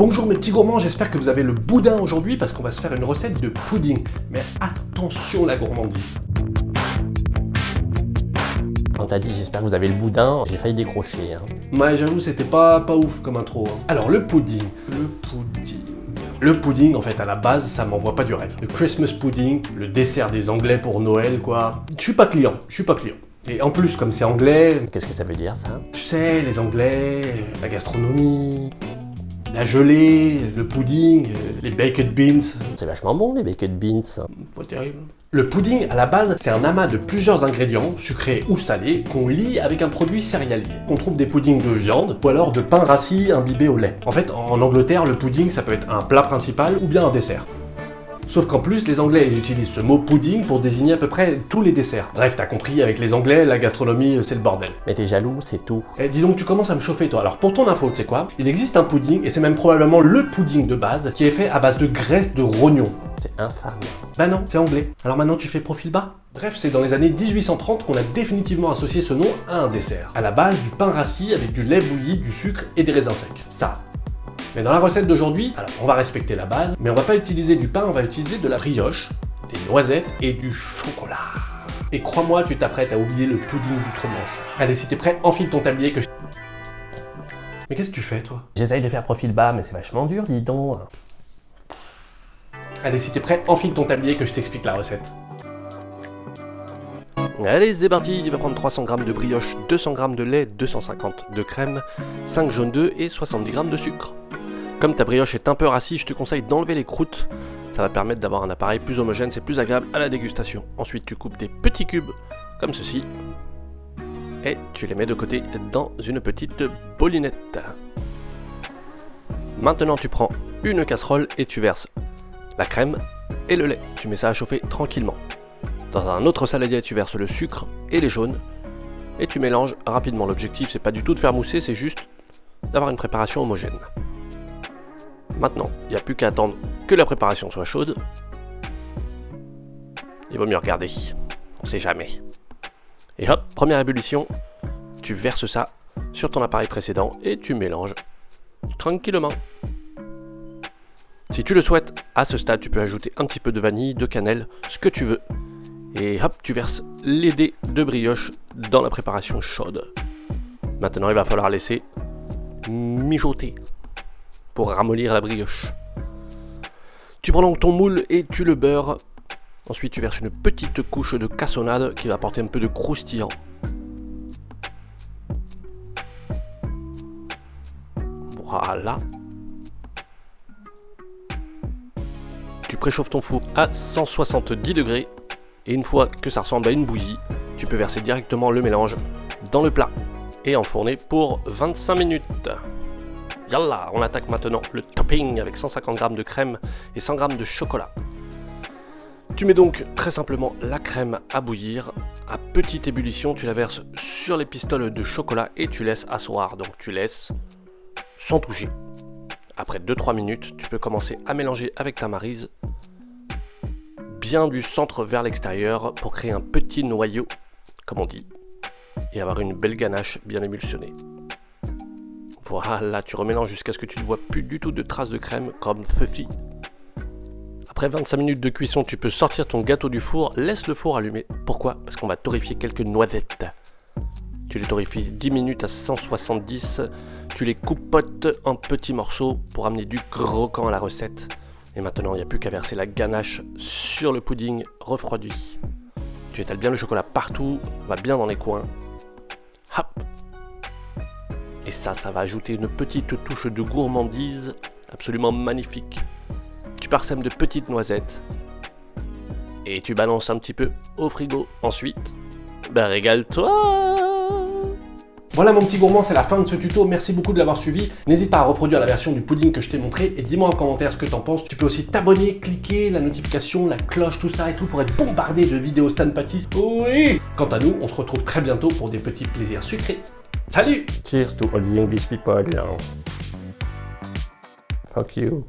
Bonjour mes petits gourmands, j'espère que vous avez le boudin aujourd'hui parce qu'on va se faire une recette de pudding. Mais attention la gourmandise. On t'a dit j'espère que vous avez le boudin, j'ai failli décrocher. Ouais, j'avoue, c'était pas ouf comme intro. Alors le pudding. Le pudding, en fait, à la base, ça m'envoie pas du rêve. Le Christmas pudding, le dessert des Anglais pour Noël, quoi. Je suis pas client. Et en plus, comme c'est anglais... Qu'est-ce que ça veut dire, ça? Tu sais, les Anglais, la gastronomie... La gelée, le pudding, les baked beans. C'est vachement bon, les baked beans. Pas terrible. Le pudding, à la base, c'est un amas de plusieurs ingrédients, sucrés ou salés, qu'on lie avec un produit céréalier. On trouve des puddings de viande, ou alors de pain rassis imbibé au lait. En fait, en Angleterre, le pudding, ça peut être un plat principal ou bien un dessert. Sauf qu'en plus, les Anglais, ils utilisent ce mot pudding pour désigner à peu près tous les desserts. Bref, t'as compris, avec les Anglais, la gastronomie, c'est le bordel. Mais t'es jaloux, c'est tout. Eh, dis donc, tu commences à me chauffer, toi. Alors, pour ton info, tu sais quoi? Il existe un pudding, et c'est même probablement le pudding de base, qui est fait à base de graisse de rognon. C'est infâme. Bah non, c'est anglais. Alors maintenant, tu fais profil bas? Bref, c'est dans les années 1830 qu'on a définitivement associé ce nom à un dessert. À la base, du pain rassis avec du lait bouilli, du sucre et des raisins secs. Ça. Mais dans la recette d'aujourd'hui, alors on va respecter la base, mais on va pas utiliser du pain, on va utiliser de la brioche, des noisettes et du chocolat. Et crois-moi, tu t'apprêtes à oublier le pudding du trop blanche. Allez, si t'es prêt, enfile ton tablier que je... Mais qu'est-ce que tu fais, toi? J'essaye de faire profil bas, mais c'est vachement dur, dis donc. Allez, si t'es prêt, enfile ton tablier que je t'explique la recette. Allez, c'est parti, tu vas prendre 300 g de brioche, 200 g de lait, 250 de crème, 5 jaunes d'œufs et 70 g de sucre. Comme ta brioche est un peu rassis, je te conseille d'enlever les croûtes. Ça va permettre d'avoir un appareil plus homogène, c'est plus agréable à la dégustation. Ensuite, tu coupes des petits cubes, comme ceci, et tu les mets de côté dans une petite bolinette. Maintenant, tu prends une casserole et tu verses la crème et le lait. Tu mets ça à chauffer tranquillement. Dans un autre saladier, tu verses le sucre et les jaunes, et tu mélanges rapidement. L'objectif, c'est pas du tout de faire mousser, c'est juste d'avoir une préparation homogène. Maintenant, il n'y a plus qu'à attendre que la préparation soit chaude. Il vaut mieux regarder, on sait jamais. Et hop, première ébullition, tu verses ça sur ton appareil précédent et tu mélanges tranquillement. Si tu le souhaites, à ce stade, tu peux ajouter un petit peu de vanille, de cannelle, ce que tu veux. Et hop, tu verses les dés de brioche dans la préparation chaude. Maintenant, il va falloir laisser mijoter pour ramollir la brioche. Tu prends donc ton moule et tu le beurres. Ensuite, tu verses une petite couche de cassonade qui va apporter un peu de croustillant. Voilà. Tu préchauffes ton four à 170 degrés et une fois que ça ressemble à une bouillie, tu peux verser directement le mélange dans le plat et enfourner pour 25 minutes. Yallah, on attaque maintenant le topping avec 150 g de crème et 100 g de chocolat. Tu mets donc très simplement la crème à bouillir. À petite ébullition, tu la verses sur les pistoles de chocolat et tu laisses asseoir. Donc tu laisses sans toucher. Après 2-3 minutes, tu peux commencer à mélanger avec ta maryse bien du centre vers l'extérieur pour créer un petit noyau, comme on dit, et avoir une belle ganache bien émulsionnée. Voilà, tu remélanges jusqu'à ce que tu ne vois plus du tout de traces de crème comme ceci. Après 25 minutes de cuisson, tu peux sortir ton gâteau du four, laisse le four allumé. Pourquoi? Parce qu'on va torréfier quelques noisettes. Tu les torréfies 10 minutes à 170, tu les coupotes en petits morceaux pour amener du croquant à la recette. Et maintenant, il n'y a plus qu'à verser la ganache sur le pudding refroidi. Tu étales bien le chocolat partout, va bien dans les coins. Hop! Et ça va ajouter une petite touche de gourmandise absolument magnifique. Tu parsèmes de petites noisettes et tu balances un petit peu au frigo. Ensuite, régale-toi! Voilà mon petit gourmand, c'est la fin de ce tuto, merci beaucoup de l'avoir suivi. N'hésite pas à reproduire la version du pudding que je t'ai montré et dis-moi en commentaire ce que t'en penses. Tu peux aussi t'abonner, cliquer, la notification, la cloche, tout ça et tout pour être bombardé de vidéos Stan Patty. Oui! Quant à nous, on se retrouve très bientôt pour des petits plaisirs sucrés. Salut! Cheers to all the English people. Fuck you.